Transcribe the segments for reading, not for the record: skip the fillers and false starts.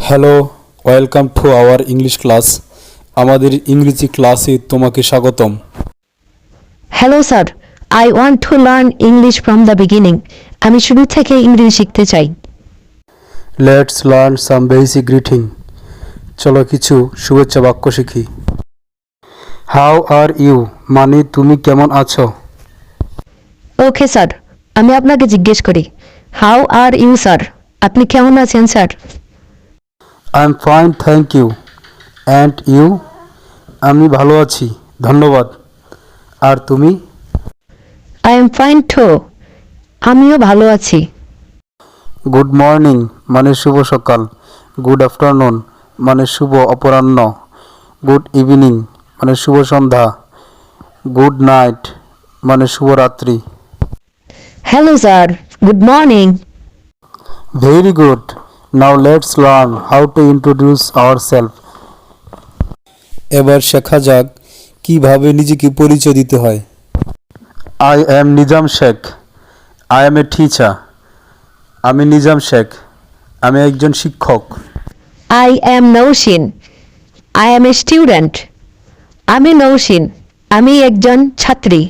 Hello, welcome to our English class. আমাদের ইংরেজি ক্লাসে তোমাকে স্বাগতম। Hello sir, I want to learn English from the beginning. আমি শুরু থেকে ইংরেজি শিখতে চাই। Let's learn some basic greeting. চলো কিছু শুভেচ্ছা বাক্য শিখি। হাউ আর ইউ মানে তুমি কেমন আছো। ওকে স্যার, আমি আপনাকে জিজ্ঞেস করি, হাউ আর ইউ স্যার? আপনি কেমন আছেন sir? I am fine thank you. And you? আমি ভালো আছি, ধন্যবাদ। আর তুমি? I am fine too. আমিও ভালো আছি। গুড মর্নিং মানে শুভ সকাল। গুড আফটারনুন মানে শুভ অপরাহ্ন। গুড ইভিনিং মানে শুভ সন্ধ্যা। গুড নাইট মানে শুভরাত্রি। Hello sir, good morning. Very good. Now let's learn how to introduce ourself. এবার শেখা যাক কিভাবে নিজেকে পরিচয় দিতে হয়। I am Nizam Sheikh. I M a teacher. আমি নিজাম শেখ, আমি একজন শিক্ষক। I am Nowshin. I M a student. আমি নৌসিন, আমি একজন ছাত্রী।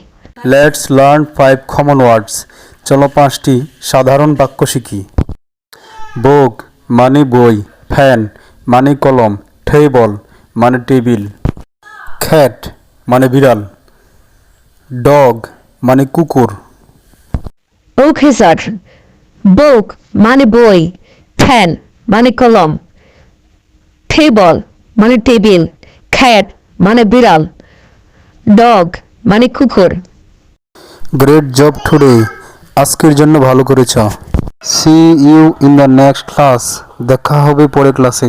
লেটস লার্ন 5 কমন ওয়ার্ডস। চলো 5টি সাধারণ বাক্য শিখি। বুক মানে বই। ফ্যান মানে কলম। টেবল মানে টেবিল। ক্যাট মানে বিড়াল। ডগ মানে কুকুর। ওকে স্যার, বুক মানে বই, ফ্যান মানে কলম, টেবল মানে টেবিল, ক্যাট মানে বিড়াল, ডগ মানে কুকুর। Great job today. আজকের জন্য ভালো করেছ। See you in the next class. দেখা হবে পরের ক্লাসে।